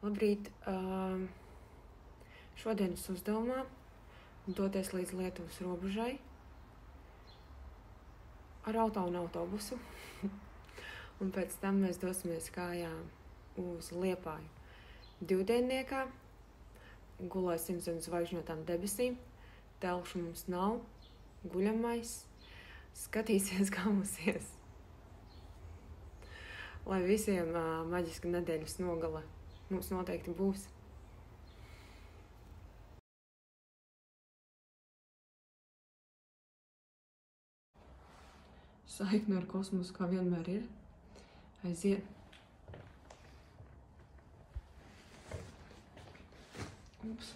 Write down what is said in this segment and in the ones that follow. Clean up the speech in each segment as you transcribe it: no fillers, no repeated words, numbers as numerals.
Labrīt! Šodienas uzdevumā doties līdz Lietuvas robežai ar auto un autobusu. Un pēc tam mēs dosimies kājām uz Liepāju divdienniekā. Gulēsim zem zvaigžņotām debesīm. Telšu mums nav, guļamais. Skatīsies, kā mums ies. Lai visiem maģiska nedēļas nogale mums noteikti būs. Saikne ar kosmosu, kā vienmēr ir. Aiziet. Ups.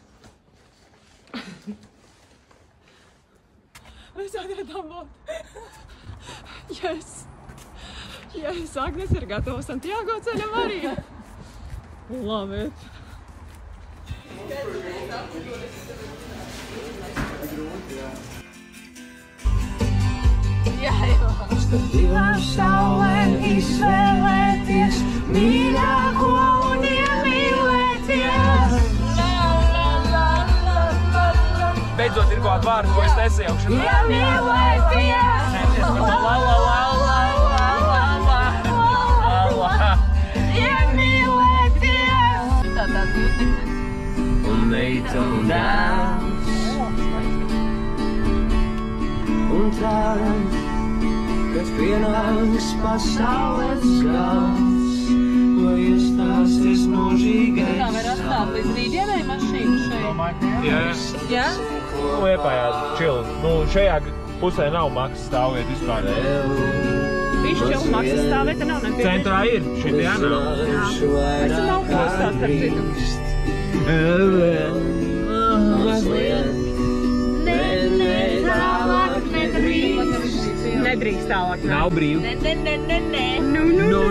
Mēs atradām botu. Yes! Yes, Agnes ir gatava Santiago ceļam arī. Love it. Skatījām saulē, izvēlēties mīļāko un iemīlēties. Beidzot ir kaut vārdu, ko es nesajaukšu. Iemīlēties. Iemīlēties. Un meita un dēls. Un tad, kad pienāks pasaules gals, lai iestāsies mūžīgais. Tā var atstāt līdz rītdienai mašīnu šeit? Jā. Liepājā čili. Šajā pusē nav maksas stāvvieta vispār. Pišķila maksas stāvvieta nav nepieciešama. Centrā ir, šitie nav. Es nav postā, starp citu. Nedrīkst tālāk. Nav brīvi. No.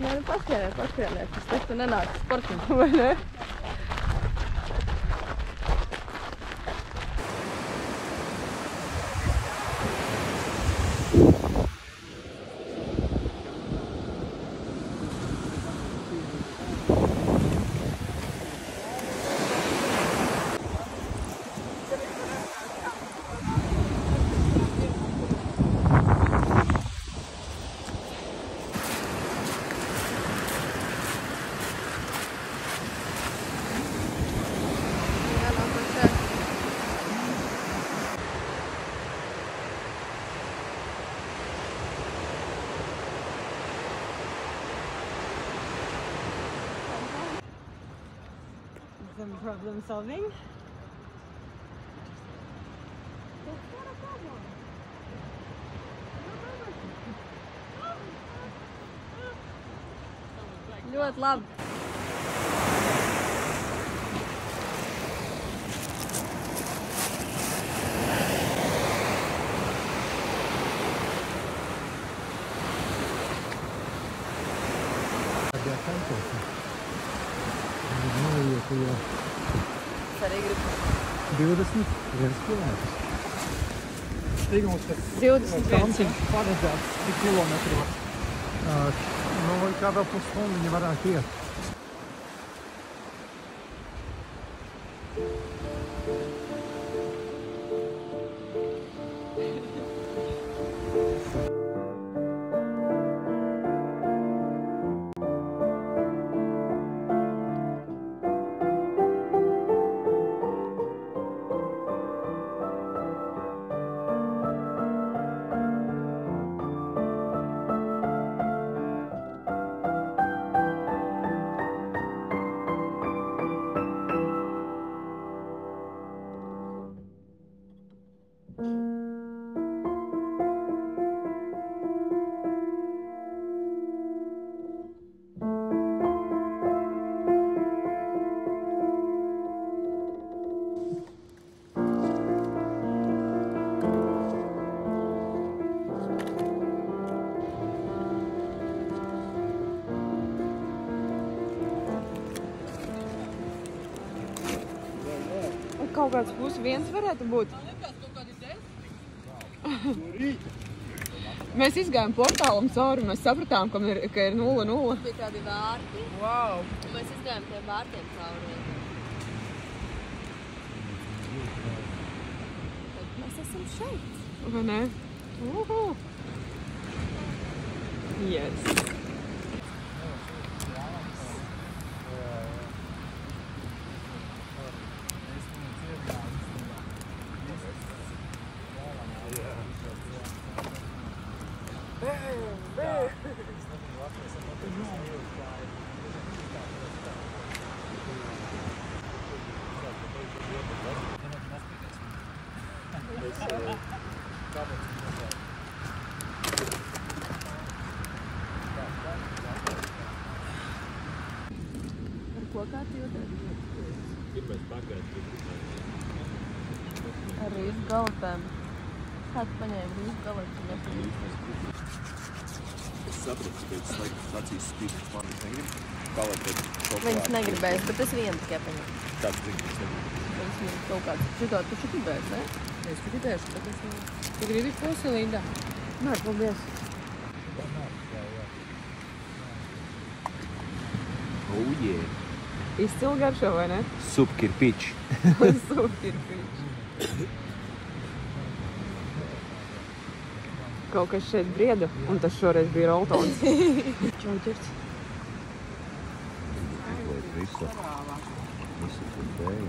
Nē, paskrieniet. Tas te nenāk sportam, vai ne? Some problem solving. Ļoti labi. Es arī gribu. 21 kilometrus. Stīgums, kas 21. paredzēts kilometros. Kādā pusstundu viņi varētu iet. kaut kāds +1 varētu būt. Mēs izgājām portālam cauri, mēs sapratām, ka ir 0-0. Bija tādi vārti. Wow! Un mēs izgājām tiem vārtiem cauri. Tad mēs esam šeit. Vai ne? Yes. Ar ko kā tu jūties? Pirmais pagājums. Ar rīzu galatēm. Kā tu paņēmi rīzu galatus un nepalīdzi? Es sapratu, ka pēc sacīs spīdus man negrib. Viņas negribēs, bet es vienu tikai paņēmu. Kāds zina, kas negrib. Viņas ir kaut kāds. Šitā tu gribēsi, ne? Es gribēšu, bet es ne... Tu gribi posilīdā? Nē, paldies. Oh, yeah. Izcili garšo, vai ne? Subkirpič. Subkirpič. Kaut kas šeit brieda, un tas šoreiz bija Roltons. Čauķers. Visu tur dēļ.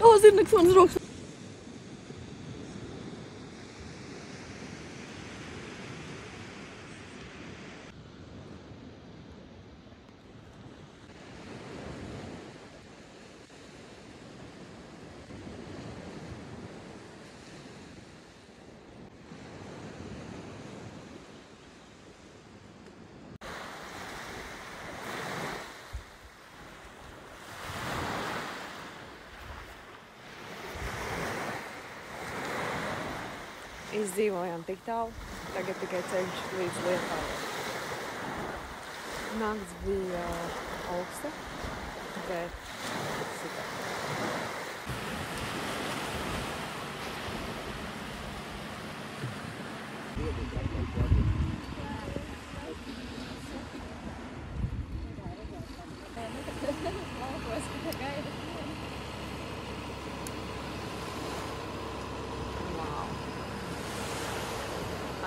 O, zirneks manas rokas! Izdzīvojām tik tālu, tagad tikai ceļš līdz Liepājai. Nakts bija augsta, bet super.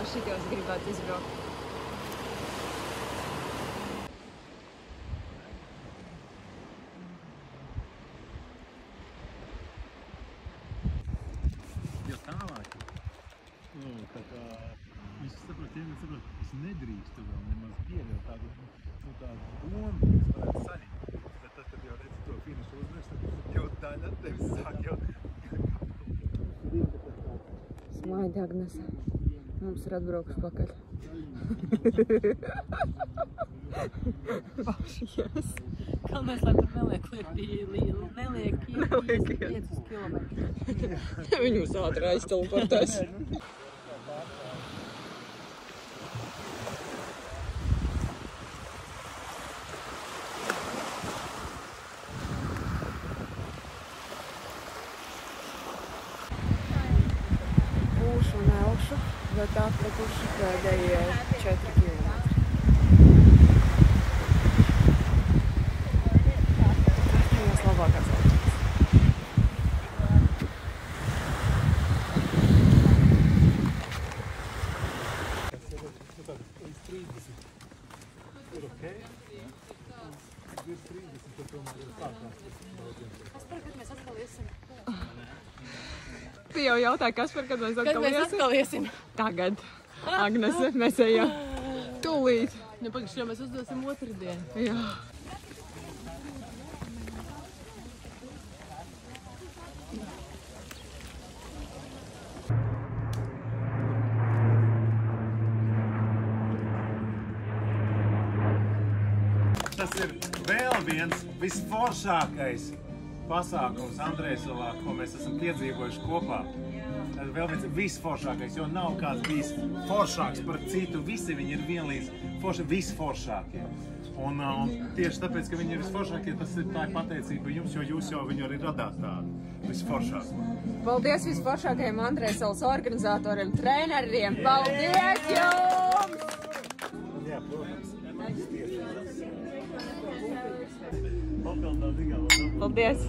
Šitos gribētu izbraukt. Jo tālāk, tā kā es saprotu, es nedrīkstu vēl nemaz pieļaut tādu domu, es varētu saņemt. Bet tad, kad jau redzi to finišu uzrakstu, jau daļa tevis sāk jau... Smaidi, Agnese. Mums ir atbraukšu pakaļ. Yes. Galvenais, lai pat neliek 5 kilometrus. Viņi mums ātri aizteleportēs. Ūšu un elšu, bet atlikuši pēdējie 4 kilometri. Tas labākās elšas. Tu jau jautāji, Kaspar, kad mēs atkal iesim? Tagad. Agnese, mēs ejam. Tūlīt. Nu, pagaidām, mēs uzdosim otrdien. Jā. Tas ir vēl viens visforšākais pasākums Andrejsalā, ko mēs esam piedzīvojuši kopā. Vēl viens visforšākais, jo nav kāds bijis foršāks par citu. Visi viņi ir vienlīdz visforšākie. Un tieši tāpēc, ka viņi ir visforšākie, tā ir pateicība jums, jo jūs jau viņu arī radāt tādu visforšāko. Paldies visforšākajiem Andrēsalas organizatoriem, treneriem! Paldies jums! Jā, protams. Paldies!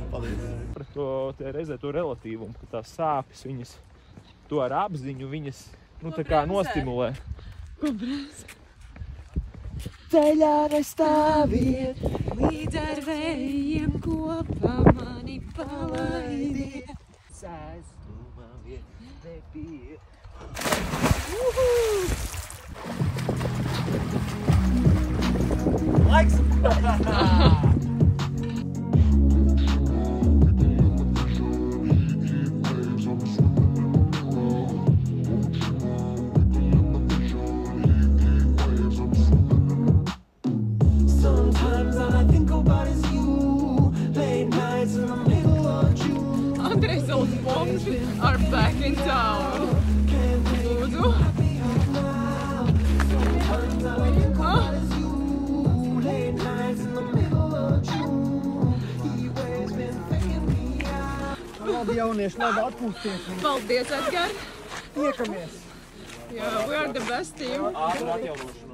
Par to reizē to relatīvumu, ka tās sāpes viņas, to ar apziņu viņas, tā kā nostimulē. Ko bremzē? Ceļā nestāviet, Līdz ar vējiem kopā mani palaidiet. Sēstumā vien nebija. Laiks! Andrēsalas bomži are back in town. Lūdzu. Labi, jaunieši, labi atpūsties. Paldies, Edgar. Tiekamies. Jā, we are the best team. Ātri atjaunošanos.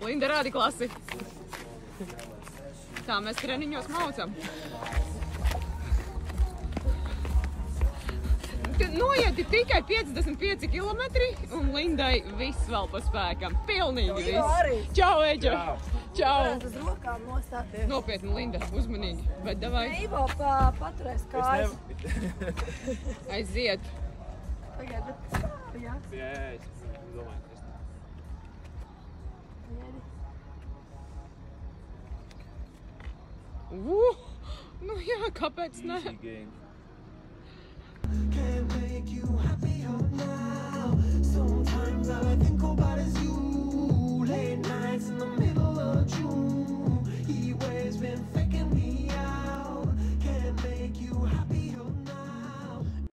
Linda, rādi klasi. Tā mēs treniņos maucam. Noieti tikai 55 kilometri un Lindai viss vēl pa spēkam. Pilnīgi viss. Čau, Eģa. Čau. Uz rokām nostāties. Nopietni, Linda, uzmanīgi. Bet davai. Eivo paturēs kājas. Aiziet. Pagaid, jā. Jā, es domāju, ka Nu jā, kāpēc ne? Can't make you happier now. Sometimes all I think about is